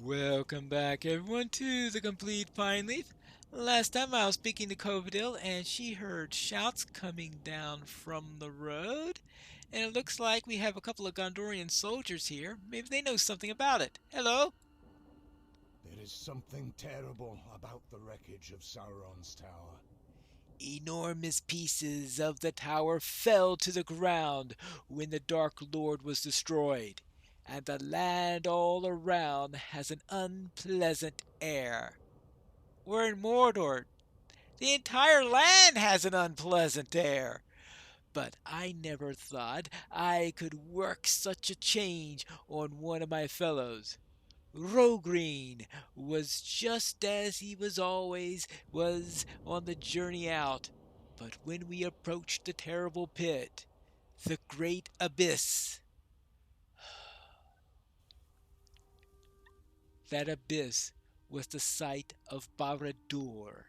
Welcome back, everyone, to the complete Pineleaf. Last time I was speaking to Covadil, and she heard shouts coming down from the road. And it looks like we have a couple of Gondorian soldiers here. Maybe they know something about it. Hello? There is something terrible about the wreckage of Sauron's tower. Enormous pieces of the tower fell to the ground when the Dark Lord was destroyed, and the land all around has an unpleasant air. We're in Mordor. The entire land has an unpleasant air. But I never thought I could work such a change on one of my fellows. Rogreen was just as he was on the journey out. But when we approached the terrible pit, the great abyss, that abyss was the site of Barad Dur.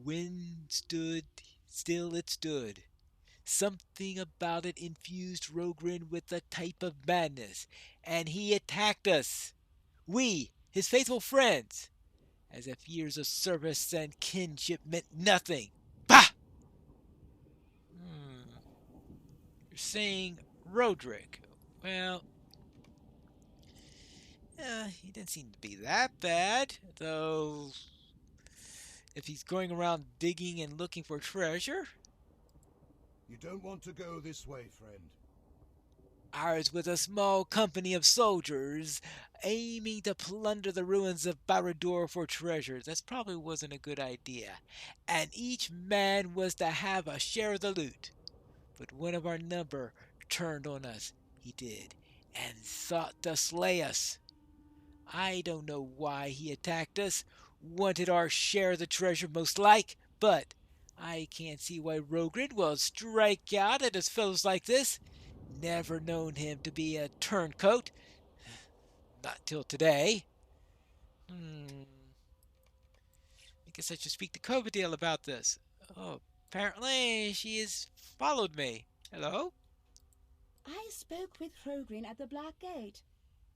When stood still it stood. Something about it infused Rogrin with a type of madness, and he attacked us. We, his faithful friends, as if years of service and kinship meant nothing. Bah! You're saying Roderick. Well, he didn't seem to be that bad, though if he's going around digging and looking for treasure, You don't want to go this way, friend. ours with a small company of soldiers aiming to plunder the ruins of Barad-dûr for treasure. That probably wasn't a good idea. And each man was to have a share of the loot. But one of our number turned on us, he did, and sought to slay us. I don't know why he attacked us, wanted our share of the treasure most like, but I can't see why Rogrid will strike out at us fellows like this. Never known him to be a turncoat. Not till today. I guess I should speak to Covadil about this. Oh, apparently she has followed me. Hello? I spoke with Rogrin at the Black Gate.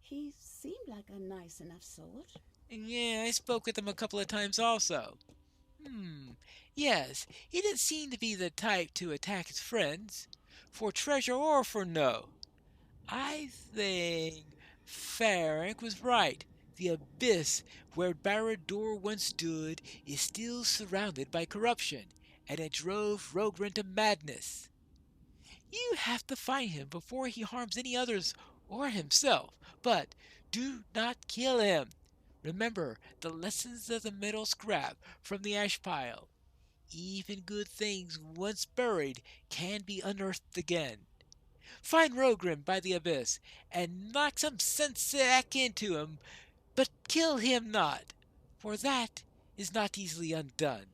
He seemed like a nice enough sort. And yeah, I spoke with him a couple of times also. Yes, he didn't seem to be the type to attack his friends, for treasure or for no. I think Farrick was right. The abyss where Barad-dûr once stood is still surrounded by corruption, and it drove Rogrin to madness. You have to find him before he harms any others or himself, but do not kill him. Remember the lessons of the metal scrap from the ash pile. Even good things once buried can be unearthed again. Find Rogrim by the abyss, and knock some sense back into him, but kill him not, for that is not easily undone.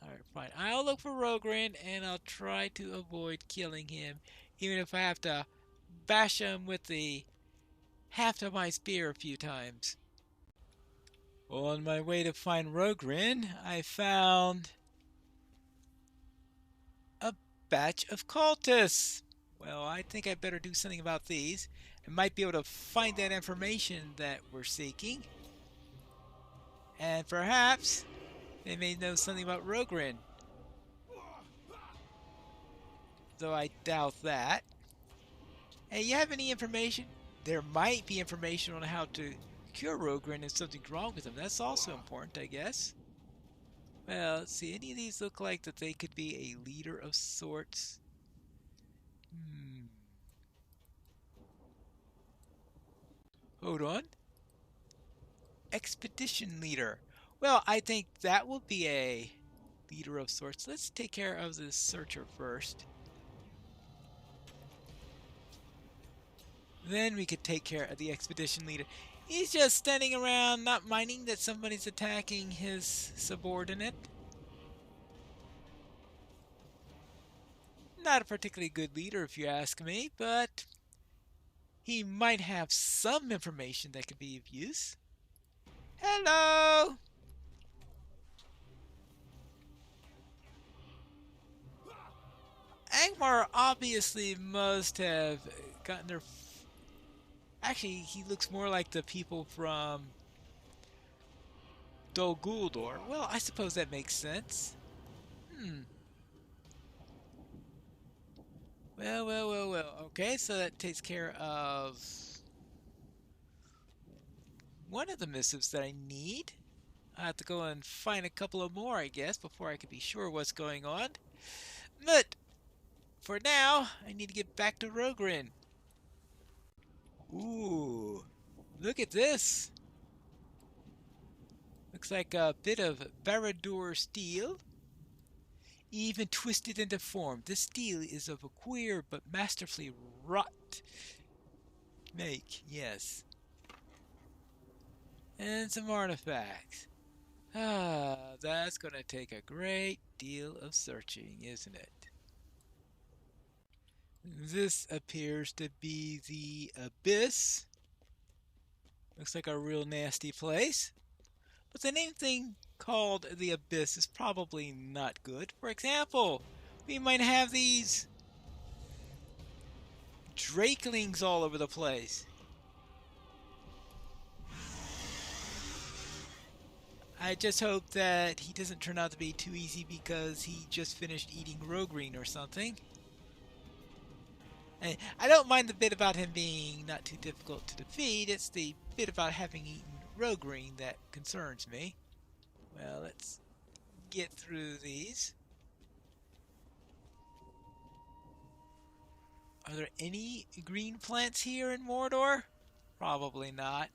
Alright, fine. I'll look for Rogrin, and I'll try to avoid killing him, even if I have to bash him with the haft of my spear a few times. On my way to find Rogrin, I found a batch of cultists. Well, I think I better do something about these. I might be able to find that information that we're seeking. And perhaps they may know something about Rogrin. Though I doubt that. Hey, you have any information? There might be information on how to cure Rogrin if something's wrong with him. That's also important, I guess. Well, let's see. Any of these look like that they could be a leader of sorts? Hold on. Expedition leader. Well, I think that will be a leader of sorts. Let's take care of the searcher first. Then we could take care of the expedition leader. He's just standing around not minding that somebody's attacking his subordinate. Not a particularly good leader if you ask me, but he might have some information that could be of use. Hello! Angmar obviously must have gotten their... Actually, he looks more like the people from Dol Guldur. Well, I suppose that makes sense. Well. Okay, so that takes care of one of the missives that I need. I have to go and find a couple of more, I guess, before I can be sure what's going on. But for now, I need to get back to Rogrin. Ooh, look at this. Looks like a bit of Barad Dur steel, even twisted into form. This steel is of a queer but masterfully wrought make, yes. And some artifacts. Ah, that's going to take a great deal of searching, isn't it? This appears to be the Abyss. Looks like a real nasty place. But the name thing called the Abyss is probably not good. For example, we might have these drakelings all over the place. I just hope that he doesn't turn out to be too easy because he just finished eating Rogreen or something. And I don't mind the bit about him being not too difficult to defeat. It's the bit about having eaten Rogreen that concerns me. Well, let's get through these. Are there any green plants here in Mordor? Probably not.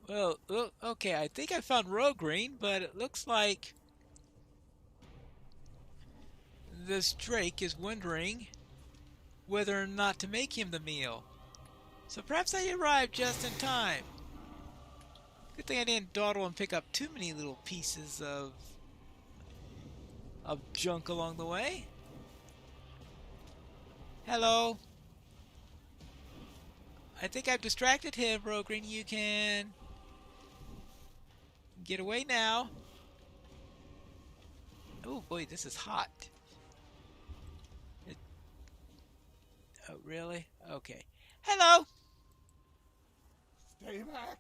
Well, okay, I think I found Rogreen, but it looks like this Drake is wondering whether or not to make him the meal. So perhaps I arrived just in time. Good thing I didn't dawdle and pick up too many little pieces of junk along the way. Hello. I think I've distracted him, Rogreen. You can get away now. Oh boy, this is hot. Oh, really? Okay. Hello! Stay back!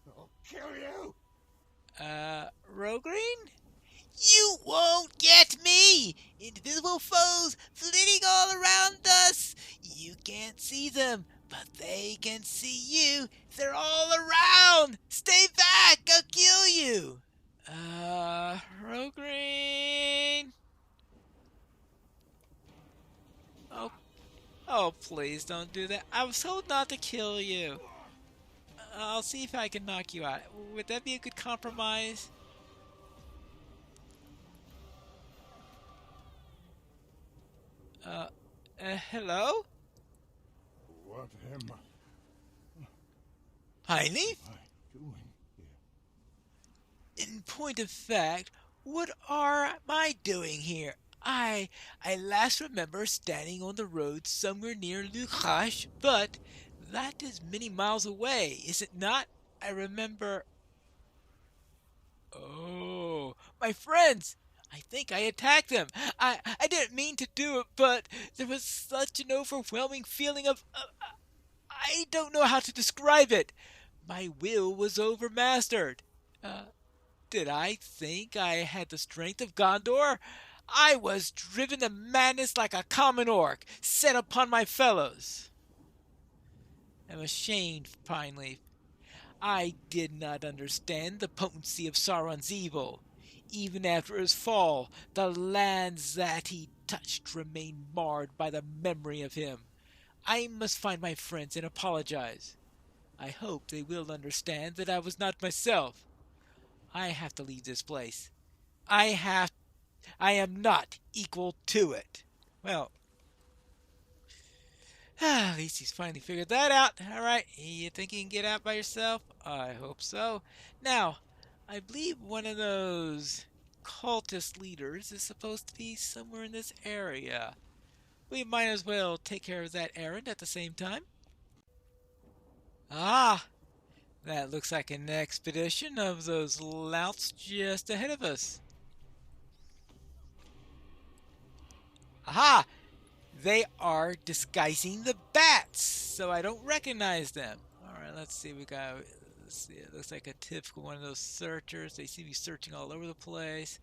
I'll kill you! Rogreen? You won't get me! Invisible foes flitting all around us! You can't see them, but they can see you! They're all around! Stay back! I'll kill you! Rogreen? Oh, please don't do that. I was told not to kill you. I'll see if I can knock you out. Would that be a good compromise? Hello? What am Pineleaf? I doing here? In point of fact, what am I doing here? I last remember standing on the road somewhere near Wreckage, but that is many miles away, is it not? I remember... Oh, my friends! I think I attacked them. I didn't mean to do it, but there was such an overwhelming feeling of... I don't know how to describe it. My will was overmastered. Did I think I had the strength of Gondor? I was driven to madness like a common orc, set upon my fellows. I'm ashamed, Pineleaf. I did not understand the potency of Sauron's evil. Even after his fall, the lands that he touched remain marred by the memory of him. I must find my friends and apologize. I hope they will understand that I was not myself. I have to leave this place. I am not equal to it. Well, at least he's finally figured that out. Alright, you think you can get out by yourself? I hope so. Now, I believe one of those cultist leaders is supposed to be somewhere in this area. We might as well take care of that errand at the same time. Ah, that looks like an expedition of those louts just ahead of us. Aha! They are disguising the bats, so I don't recognize them. Alright, let's see. We got Let's see. It looks like a typical one of those searchers. They seem to be searching all over the place.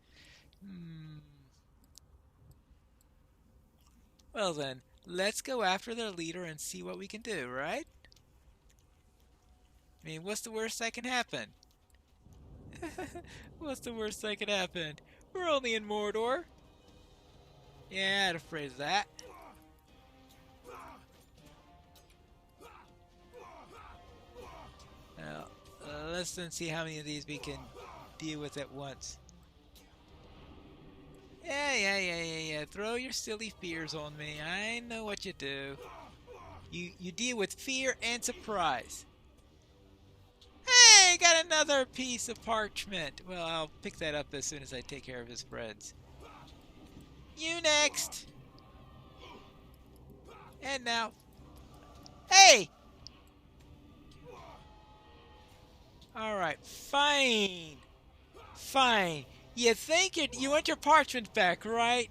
Well then, let's go after their leader and see what we can do, right? I mean, what's the worst that can happen? What's the worst that could happen? We're only in Mordor. Yeah, I'd afraid of that. Now, let's then see how many of these we can deal with at once. Yeah. Throw your silly fears on me. I know what you do. You deal with fear and surprise. Hey, got another piece of parchment. Well, I'll pick that up as soon as I take care of his friends. You next. And now. Hey! Alright, fine. Fine. You think you want your parchment back, right?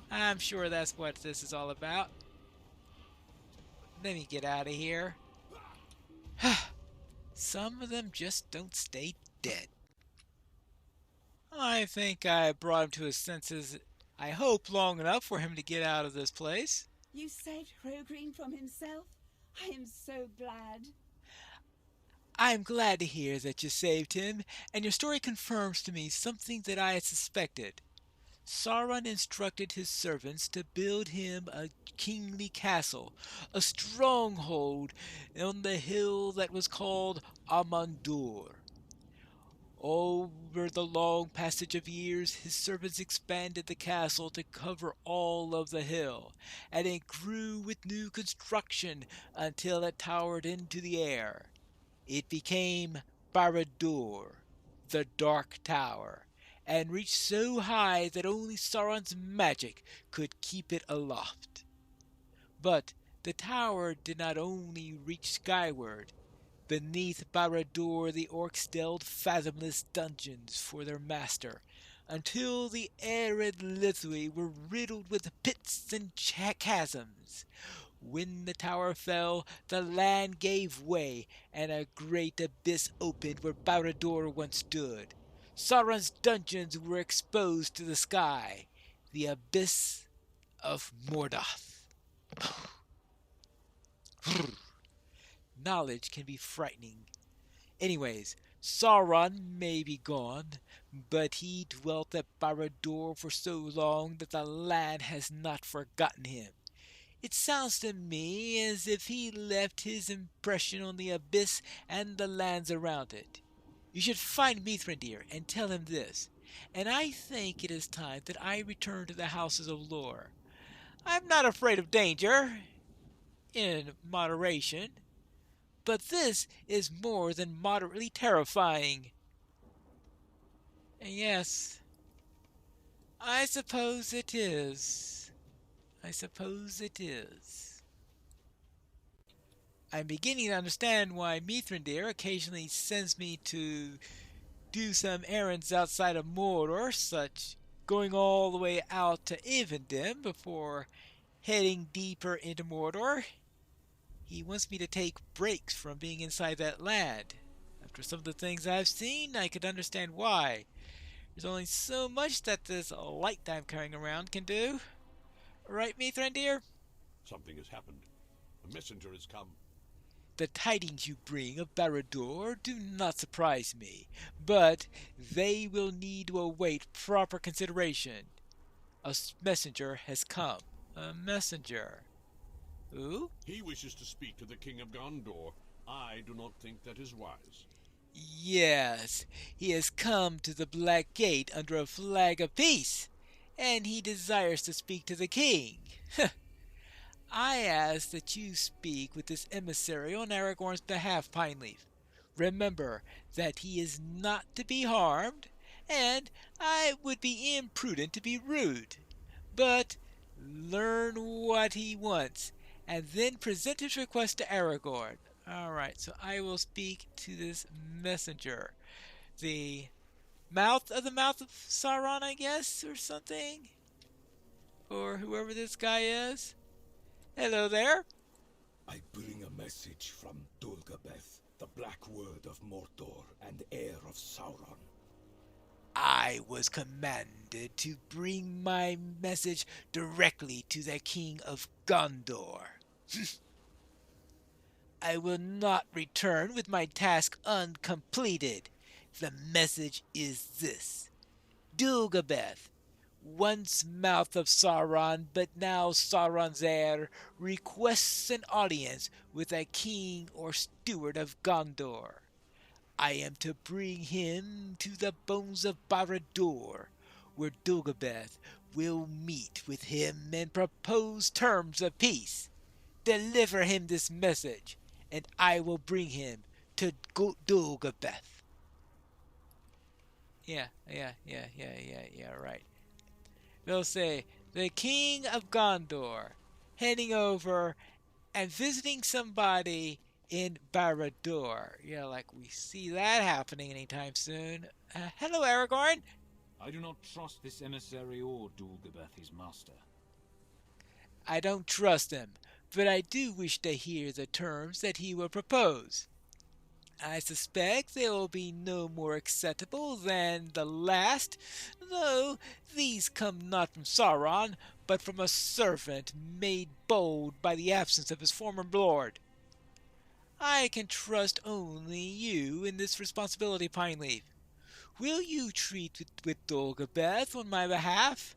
I'm sure that's what this is all about. Let me get out of here. Some of them just don't stay dead. I think I brought him to his senses, I hope, long enough for him to get out of this place. You saved Hrogreen from himself? I am so glad. I'm glad to hear that you saved him, and your story confirms to me something that I had suspected. Sauron instructed his servants to build him a kingly castle, a stronghold on the hill that was called Amandur. Over the long passage of years, his servants expanded the castle to cover all of the hill, and it grew with new construction until it towered into the air. It became Barad Dur, the Dark Tower, and reached so high that only Sauron's magic could keep it aloft. But the tower did not only reach skyward. Beneath Barad Dur, the orcs delved fathomless dungeons for their master, until the arid Lithui were riddled with pits and chasms. When the tower fell, the land gave way, and a great abyss opened where Barad Dur once stood. Sauron's dungeons were exposed to the sky, the abyss of Mordoth. Knowledge can be frightening. Anyways, Sauron may be gone, but he dwelt at Barad Dur for so long that the land has not forgotten him. It sounds to me as if he left his impression on the abyss and the lands around it. You should find Mithrandir and tell him this, and I think it is time that I return to the houses of lore. I'm not afraid of danger, in moderation, but this is more than moderately terrifying. And yes, I suppose it is. I suppose it is. I'm beginning to understand why Mithrandir occasionally sends me to do some errands outside of Mordor, such going all the way out to Ivendell before heading deeper into Mordor. He wants me to take breaks from being inside that land. After some of the things I've seen, I could understand why. There's only so much that this light I'm carrying around can do. Right, Mithrandir? Something has happened. A messenger has come. The tidings you bring of Barad Dur do not surprise me, but they will need to await proper consideration. A messenger has come. A messenger. Who? He wishes to speak to the King of Gondor. I do not think that is wise. Yes, he has come to the Black Gate under a flag of peace, and he desires to speak to the king. I ask that you speak with this emissary on Aragorn's behalf, Pineleaf. Remember that he is not to be harmed, and I would be imprudent to be rude. But learn what he wants, and then present his request to Aragorn. Alright, so I will speak to this messenger. The mouth of Sauron, I guess, or something? Or whoever this guy is. Hello there. I bring a message from Dulgabeth, The Black Word of Mordor and heir of Sauron. I was commanded to bring my message directly to the King of Gondor. I will not return with my task uncompleted. The message is this. Dulgabeth, once Mouth of Sauron, but now Sauron's heir, requests an audience with a king or steward of Gondor. I am to bring him to the bones of Barad Dur, where Dulgabeth will meet with him and propose terms of peace. Deliver him this message, and I will bring him to Dulgabeth. Yeah, right. They'll say, the King of Gondor, heading over and visiting somebody in Barad Dur. Yeah, like we see that happening anytime soon. Hello, Aragorn. I do not trust this emissary or Dulgabeth, his master. I don't trust him, but I do wish to hear the terms that he will propose. I suspect they will be no more acceptable than the last, though these come not from Sauron, but from a servant made bold by the absence of his former lord. I can trust only you in this responsibility, Pineleaf. Will you treat with Dulgabeth on my behalf?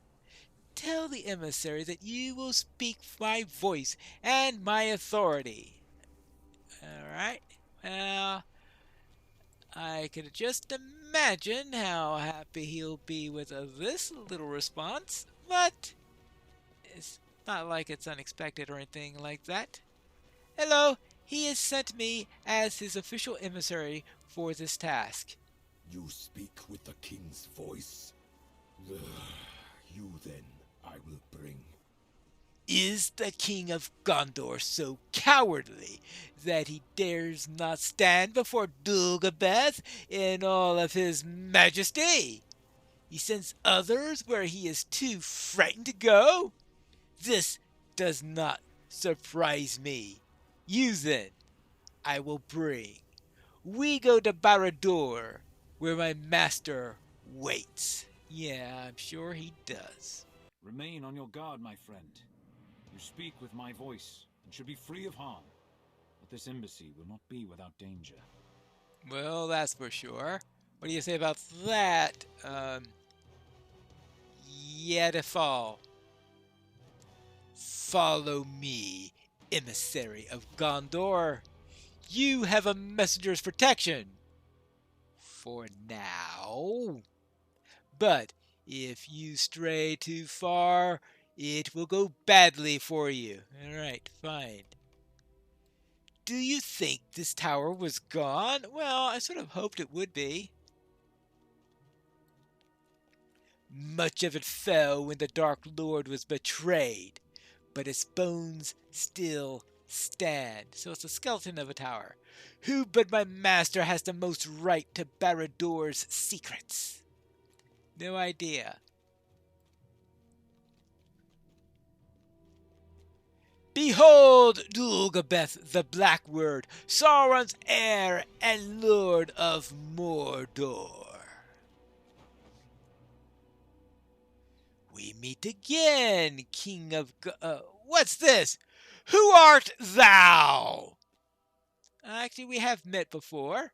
Tell the emissary that you will speak my voice and my authority. All right. Well, I could just imagine how happy he'll be with this little response, but it's not like it's unexpected or anything like that. Hello, he has sent me as his official emissary for this task. You speak with the king's voice. You then I will bring. Is the King of Gondor so cowardly that he dares not stand before Dulgabeth in all of his majesty? He sends others where he is too frightened to go? This does not surprise me. You then, I will bring. We go to Barad Dur, where my master waits. Yeah, I'm sure he does. Remain on your guard, my friend. You speak with my voice, and should be free of harm. But this embassy will not be without danger. Well, that's for sure. What do you say about that, Yedifal? Follow me, emissary of Gondor. You have a messenger's protection. For now. But if you stray too far, it will go badly for you. Alright, fine. Do you think this tower was gone? Well, I sort of hoped it would be. Much of it fell when the Dark Lord was betrayed, but its bones still stand. So it's a skeleton of a tower. Who but my master has the most right to Barad Dur's secrets? No idea. Behold Dulgabeth the Black Word, Sauron's heir and lord of Mordor. We meet again, King of what's this? Who art thou? Actually, we have met before.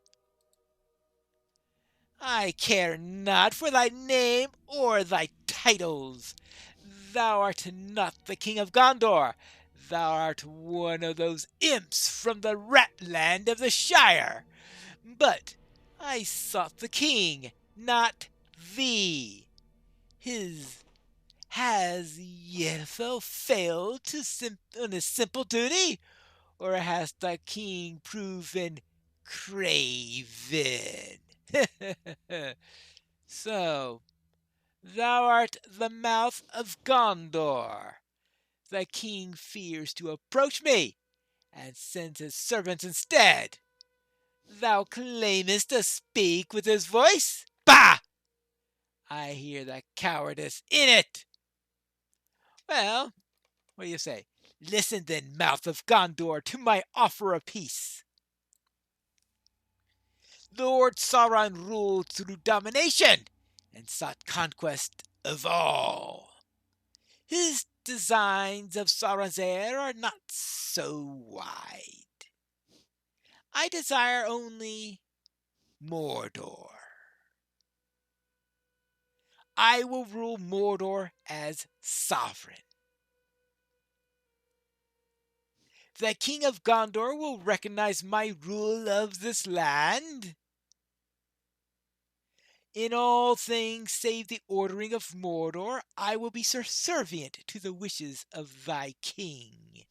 I care not for thy name or thy titles. Thou art not the King of Gondor. Thou art one of those imps from the Ratland of the Shire. But I sought the king, not thee. Has Yennefer failed on his simple duty, or has the king proven craven? So, thou art the Mouth of Gondor. The king fears to approach me, and sends his servants instead. Thou claimest to speak with his voice? Bah! I hear the cowardice in it. Well, what do you say? Listen then, Mouth of Gondor, to my offer of peace. Lord Sauron ruled through domination and sought conquest of all. His designs of Sauron's heir are not so wide. I desire only Mordor. I will rule Mordor as sovereign. The King of Gondor will recognize my rule of this land. In all things save the ordering of Mordor, I will be subservient to the wishes of thy king.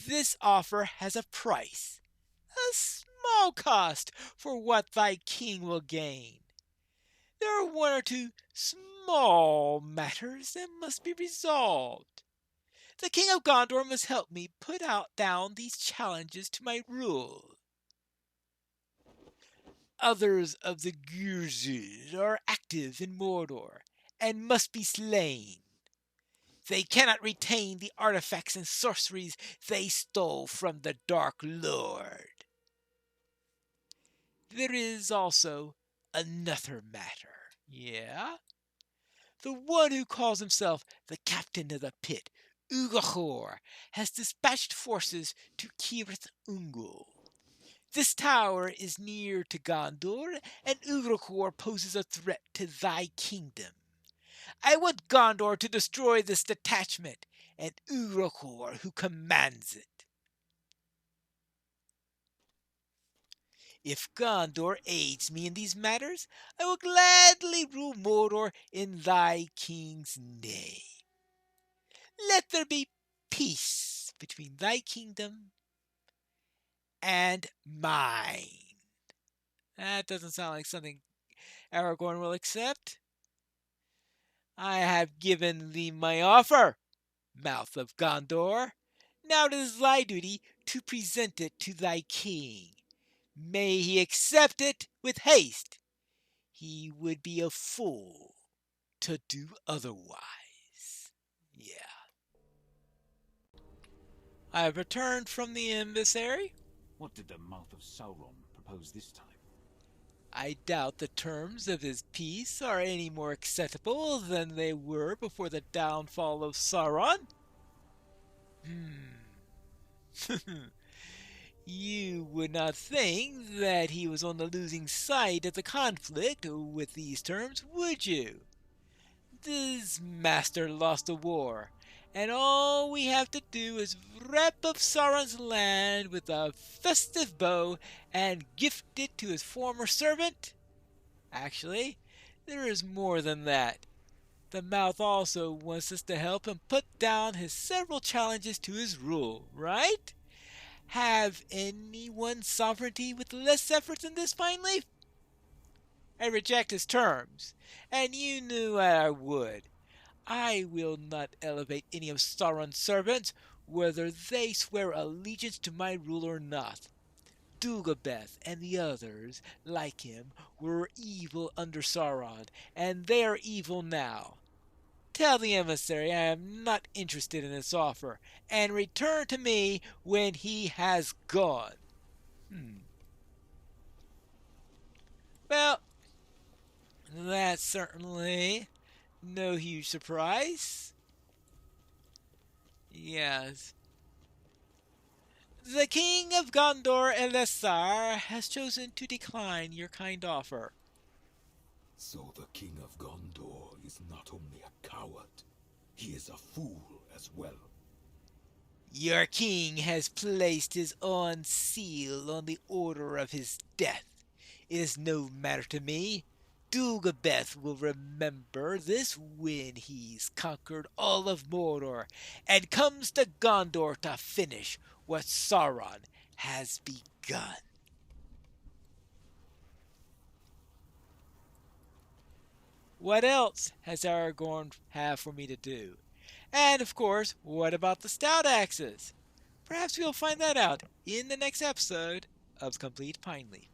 This offer has a price, a small cost for what thy king will gain. There are one or two small matters that must be resolved. The King of Gondor must help me put down these challenges to my rule. Others of the Girzes are active in Mordor and must be slain. They cannot retain the artifacts and sorceries they stole from the Dark Lord. There is also another matter. Yeah? The one who calls himself the captain of the pit, Ugahor, has dispatched forces to Cirith Ungol. This tower is near to Gondor, and Ugahor poses a threat to thy kingdom. I want Gondor to destroy this detachment, and Ugahor who commands it. If Gondor aids me in these matters, I will gladly rule Mordor in thy king's name. Let there be peace between thy kingdom and mine. That doesn't sound like something Aragorn will accept. I have given thee my offer, Mouth of Gondor. Now it is thy duty to present it to thy king. May he accept it with haste. He would be a fool to do otherwise. Yeah. I have returned from the emissary. What did the Mouth of Sauron propose this time? I doubt the terms of his peace are any more acceptable than they were before the downfall of Sauron. You would not think that he was on the losing side of the conflict with these terms, would you? This master lost the war, and all we have to do is wrap up Sauron's land with a festive bow and gift it to his former servant. Actually, there is more than that. The Mouth also wants us to help him put down his several challenges to his rule, right? Have anyone sovereignty with less effort than this, Pineleaf? I reject his terms, and you knew I would. I will not elevate any of Sauron's servants, whether they swear allegiance to my rule or not. Dugabeth and the others, like him, were evil under Sauron, and they are evil now. Tell the emissary I am not interested in this offer, and return to me when he has gone. Well, that's certainly no huge surprise. Yes. The King of Gondor Elessar has chosen to decline your kind offer. So the King of Gondor is not only a coward, he is a fool as well. Your king has placed his own seal on the order of his death. It is no matter to me. Dugabeth will remember this when he's conquered all of Mordor and comes to Gondor to finish what Sauron has begun. What else has Aragorn have for me to do? And of course, what about the stout axes? Perhaps we'll find that out in the next episode of Complete Pineleaf.